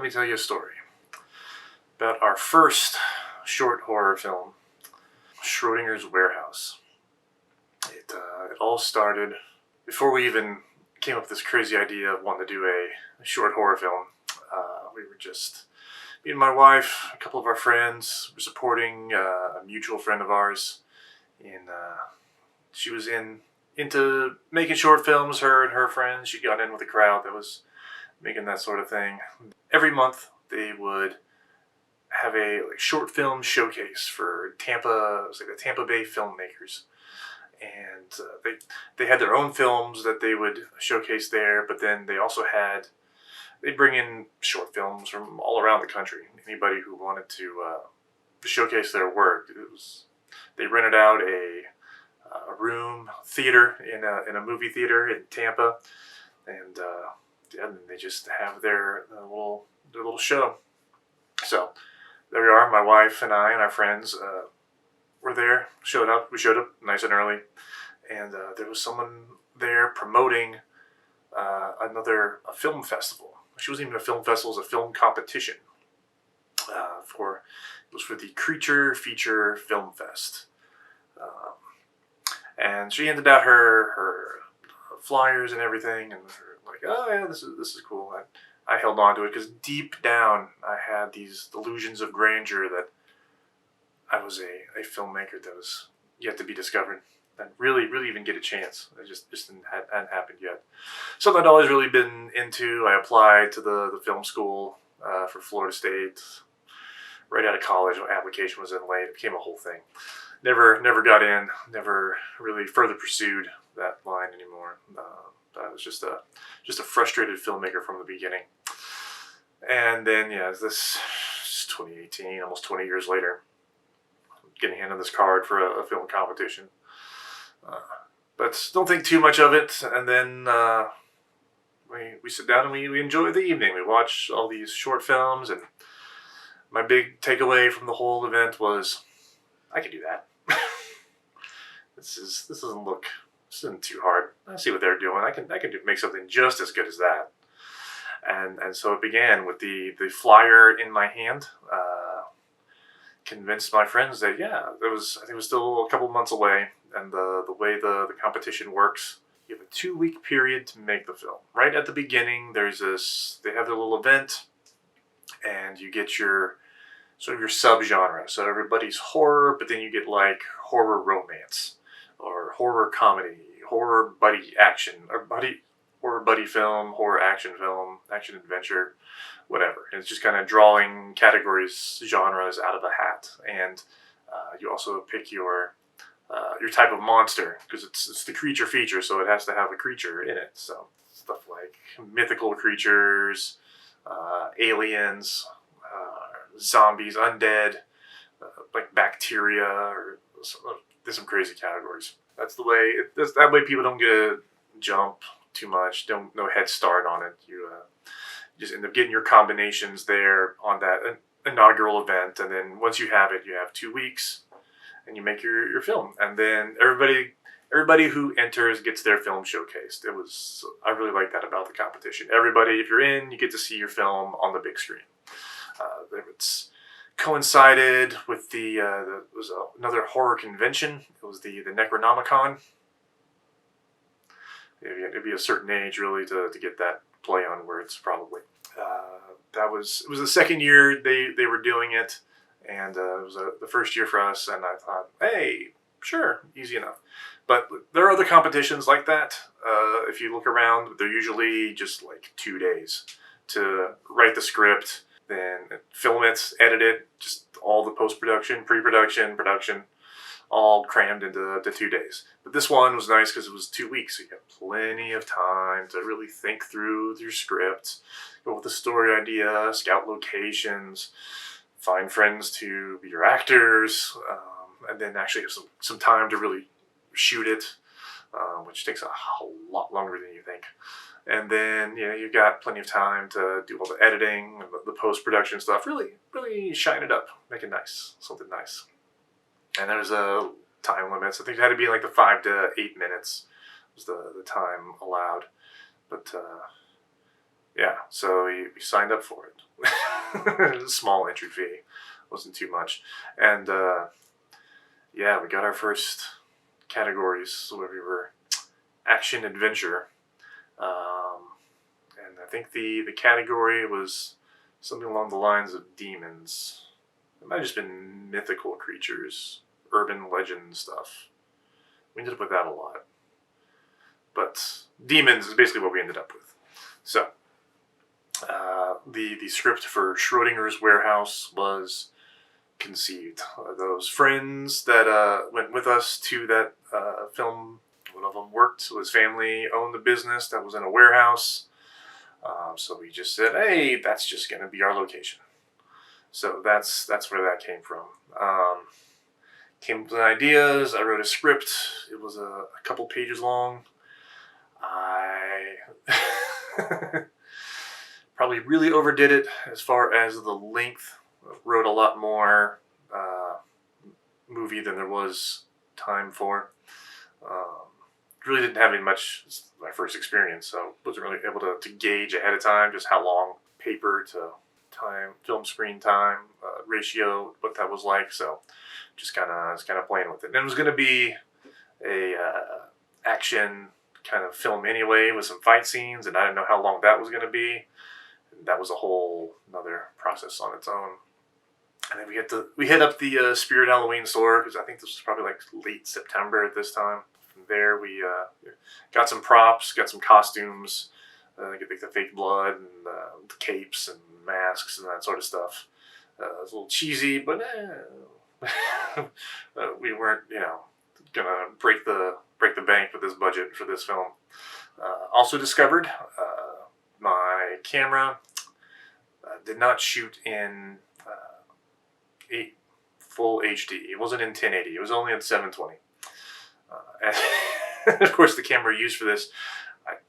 me tell you a story about our first short horror film, Schrodinger's Warehouse. It all started before we even came up with this crazy idea of wanting to do a short horror film. We were just, me and my wife, a couple of our friends, were supporting a mutual friend of ours. She was into making short films, her and her friends. She got in with a crowd that was making that sort of thing. Every month they would have a short film showcase for Tampa. It was like the Tampa Bay filmmakers, and they had their own films that they would showcase there. But then they'd bring in short films from all around the country. Anybody who wanted to showcase their work. They rented out a room theater in a movie theater in Tampa, and they just have their little show. So there we are. My wife and I and our friends were there. We showed up nice and early, and there was someone there promoting a film festival. She wasn't even a film festival; it was a film competition. It was for the Creature Feature Film Fest. And she handed out her flyers and everything, and like, oh yeah, this is cool. I held on to it because deep down I had these delusions of grandeur that I was a filmmaker that was yet to be discovered, and really even get a chance. It just hadn't happened yet. Something I'd always really been into. I applied to the film school for Florida State right out of college. My application was in late. It became a whole thing. Never got in. Never really further pursued that line anymore. I was just a frustrated filmmaker from the beginning. And then this is 2018, almost 20 years later, getting handed this card for a film competition. But don't think too much of it. And then we sit down and we enjoy the evening. We watch all these short films, and my big takeaway from the whole event was, I can do that. This isn't too hard. I see what they're doing. I can make something just as good as that. And so it began with the flyer in my hand. Convinced my friends that I think it was still a couple months away. And the way the competition works, you have a 2-week period to make the film. Right at the beginning, they have their little event, and you get your subgenre. So everybody's horror, but then you get like horror romance, or horror comedy, horror buddy action, horror buddy film, horror action film, action adventure, whatever. And it's just kind of drawing categories, genres out of a hat. And you also pick your type of monster, because it's the creature feature, so it has to have a creature in it. So stuff like mythical creatures, aliens, zombies, undead, like bacteria, or there's some crazy categories. That's the way. That way people don't get a jump too much. No head start on it. You just end up getting your combinations there on that inaugural event, and then once you have it, you have 2 weeks, and you make your film, and then everybody who enters gets their film showcased. I really like that about the competition. Everybody, if you're in, you get to see your film on the big screen. It's coincided with there was another horror convention. It was the Necronomicon. You had to be a certain age really to get that play on words, probably. It was the second year they were doing it, and it was the first year for us. And I thought, hey, sure, easy enough. But there are other competitions like that. If you look around, they're usually just like 2 days to write the script, then film it, edit it, just all the post-production, pre-production, production, all crammed into 2 days. But this one was nice because it was 2 weeks, so you got plenty of time to really think through your script, go with the story idea, scout locations, find friends to be your actors, and then actually have some time to really shoot it, which takes a lot longer than you think. And then you've got plenty of time to do all the editing, the post-production stuff. Really shine it up, make it nice, something nice. And there's a time limits. I think it had to be like the 5 to 8 minutes was the time allowed. But Yeah, so we signed up for it. A small entry fee, wasn't too much, and yeah, we got our first categories. So we were action adventure, and I think the category was something along the lines of demons. It might have just been mythical creatures, urban legend stuff. We ended up with that a lot, but demons is basically what we ended up with. So the script for Schrodinger's Warehouse was conceived. Those friends that went with us to that film, one of them worked, so his family owned the business that was in a warehouse. So we just said, hey, that's just going to be our location. So that's where that came from. Came up with ideas. I wrote a script. It was a couple pages long. I probably really overdid it as far as the length. Wrote a lot more movie than there was time for. Really didn't have any much. It's my first experience, so wasn't really able to gauge ahead of time just how long paper to time, film screen time ratio, what that was like. So just kind of playing with it. And it was going to be a action kind of film anyway, with some fight scenes, and I didn't know how long that was going to be. That was a whole another process on its own. And then we hit up the Spirit Halloween store, because I think this was probably like late September at this time. From there, we got some props, got some costumes, get the fake blood and the capes and masks and that sort of stuff. It was a little cheesy, but we weren't, gonna break the bank with this budget for this film. Also discovered my camera did not shoot in full HD. It wasn't in 1080. It was only in 720. And of course, the camera used for this,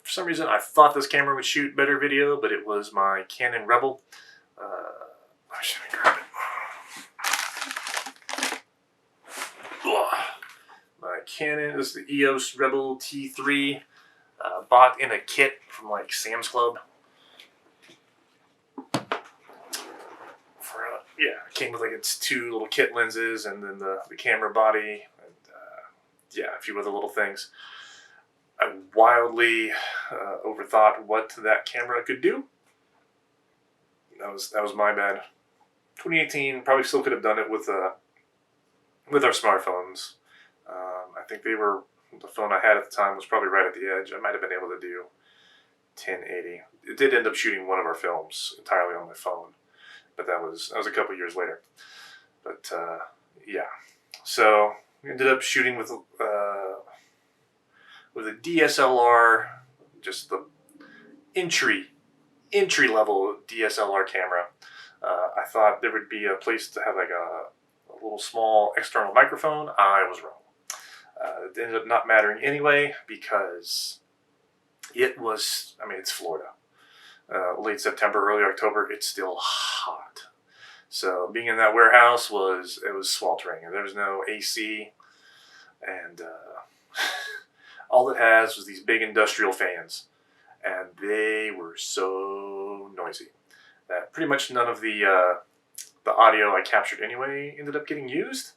for some reason, I thought this camera would shoot better video, but it was my Canon Rebel. I should grab it. My Canon, this is the EOS Rebel T3, bought in a kit from like Sam's Club. Yeah, it came with like its two little kit lenses and then the camera body and yeah, a few other little things. I wildly overthought what that camera could do. That was my bad. 2018 probably still could have done it with our smartphones. I think the phone I had at the time was probably right at the edge. I might have been able to do 1080. It did end up shooting one of our films entirely on my phone, but that was a couple years later. But yeah, so we ended up shooting with a DSLR, just the entry level DSLR camera. I thought there would be a place to have like a little small external microphone. I was wrong. It ended up not mattering anyway, because it was, it's Florida. Late September, early October, it's still hot. So being in that warehouse was sweltering, and there was no AC, and all it has was these big industrial fans, and they were so noisy that pretty much none of the audio I captured anyway ended up getting used.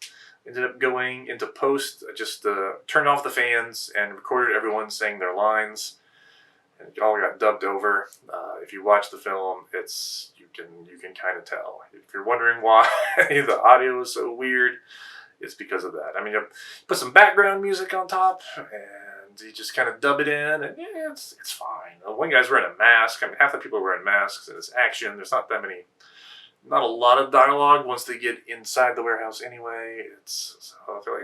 Ended up going into post, just turned off the fans and recorded everyone saying their lines, and it all got dubbed over. If you watch the film, you can kind of tell. If you're wondering why the audio is so weird, it's because of that. You put some background music on top, and you just kind of dub it in, and yeah, it's fine. One guy's wearing a mask. Half the people are wearing masks, and it's action. There's not a lot of dialogue once they get inside the warehouse anyway. So I feel like,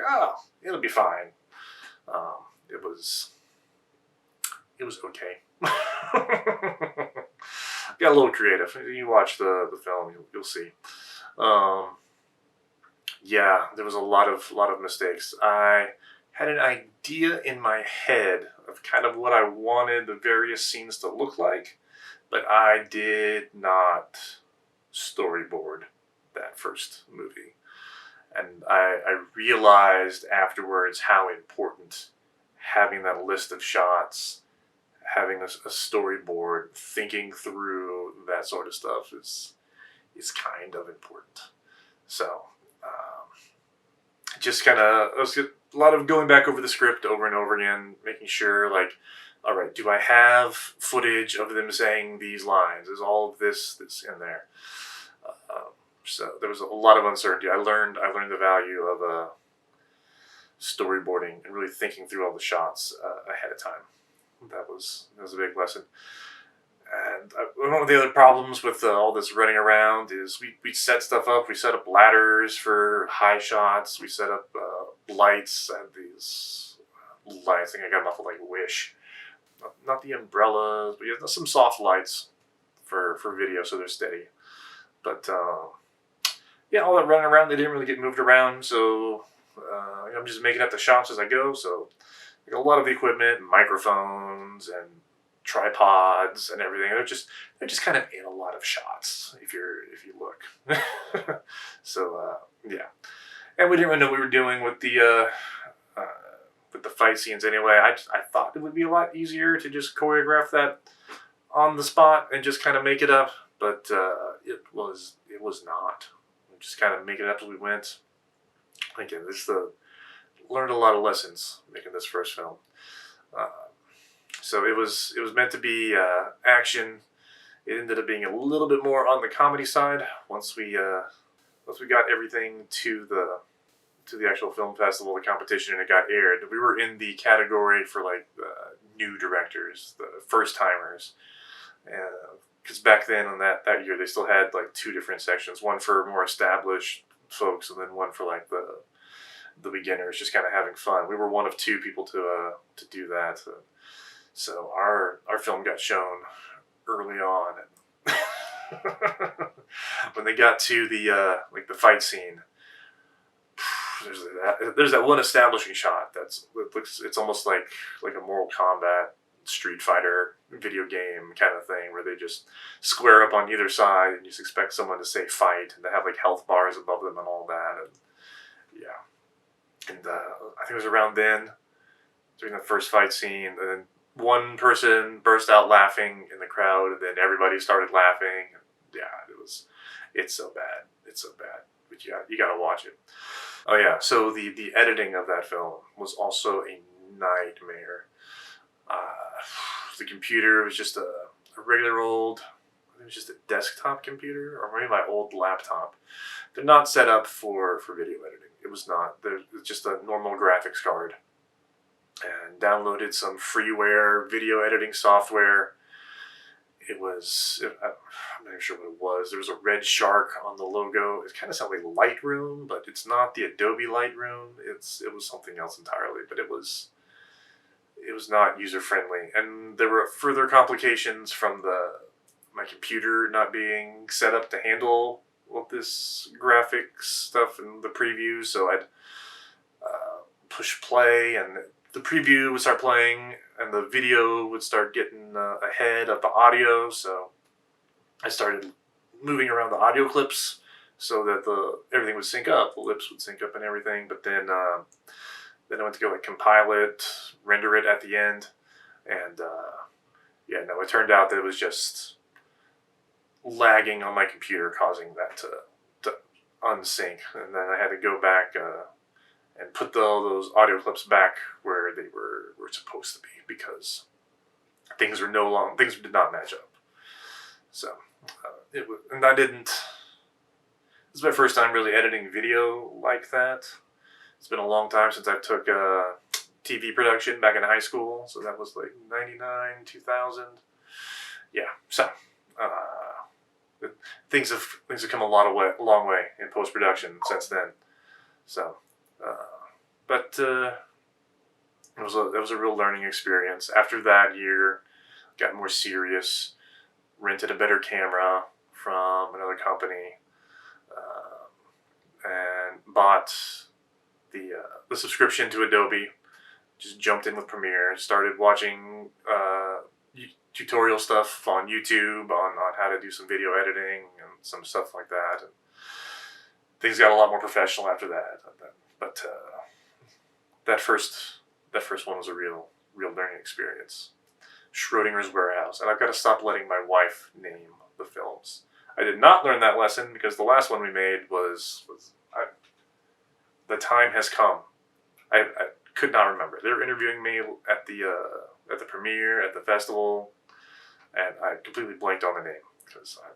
it'll be fine. It was okay. Got a little creative. You watch the film, you'll see. Yeah, there was a lot of mistakes. I had an idea in my head of kind of what I wanted the various scenes to look like, but I did not storyboard that first movie. And I realized afterwards how important having that list of shots, having a storyboard, thinking through that sort of stuff is kind of important. So just kind of a lot of going back over the script over and over again, making sure like, all right, do I have footage of them saying these lines? Is all of this in there? So there was a lot of uncertainty. I learned the value of storyboarding and really thinking through all the shots ahead of time. That was a big lesson. And one of the other problems with all this running around is we set stuff up. We set up ladders for high shots. We set up lights and these lights. I think I got them off of like Wish. Not the umbrellas, but yeah, some soft lights for video, so they're steady. But yeah, all that running around, they didn't really get moved around, so I'm just making up the shots as I go. So like, a lot of the equipment, microphones and tripods and everything, they're just kind of in a lot of shots if you look. So yeah, and we didn't really know what we were doing with the fight scenes anyway. I thought it would be a lot easier to just choreograph that on the spot and just kind of make it up, but it was not. We just kind of make it up as we went. Again, learned a lot of lessons making this first film. So it was meant to be action. It ended up being a little bit more on the comedy side once we got everything to the actual film festival, the competition, and it got aired. We were in the category for like new directors, the first timers, because back then on that year they still had like two different sections, one for more established folks and then one for like the beginners, just kind of having fun. We were one of two people to do that. So our film got shown early on. When they got to the like the fight scene, there's that one establishing shot it's almost like a Mortal Kombat Street Fighter video game kind of thing, where they just square up on either side and you just expect someone to say fight and to have like health bars above them and all that. And yeah, and I think it was around then during the first fight scene, and then one person burst out laughing in the crowd, and then everybody started laughing. Yeah, it's so bad. But you gotta watch it. Oh yeah, so the editing of that film was also a nightmare. The computer was just a regular old, I think it was just a desktop computer, or maybe my old laptop. They're not set up for video editing. It was not. It's just a normal graphics card. And downloaded some freeware video editing software. I'm not even sure what it was. There was a red shark on the logo. It kind of sounded like Lightroom, but it's not the Adobe Lightroom. It was something else entirely, but it was not user friendly. And there were further complications from my computer not being set up to handle all this graphics stuff and the preview. So I'd push play and the preview would start playing and the video would start getting ahead of the audio. So I started moving around the audio clips so that everything would sync up. The lips would sync up and everything. But then I went to go like compile it, render it at the end. And it turned out that it was just lagging on my computer, causing that to unsync. And then I had to go back and put all those audio clips back where they were supposed to be, because things did not match up. So this is my first time really editing video like that. It's been a long time since I took TV production back in high school, so that was like 99, 2000. Yeah, so things have come a long way in post production since then. So, but it was a real learning experience. After that year, got more serious, rented a better camera from another company, and bought the subscription to Adobe. Just jumped in with Premiere, started watching tutorial stuff on YouTube on how to do some video editing and some stuff like that. And things got a lot more professional after that. But that first one was a real learning experience. Schrodinger's Warehouse, and I've got to stop letting my wife name the films. I did not learn that lesson because the last one we made was the time has come. I could not remember. They were interviewing me at the premiere at the festival, and I completely blanked on the name because I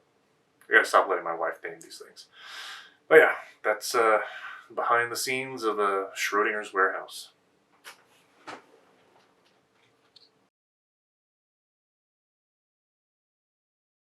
gotta stop letting my wife name these things. But yeah, that's behind the scenes of Schrodinger's Warehouse.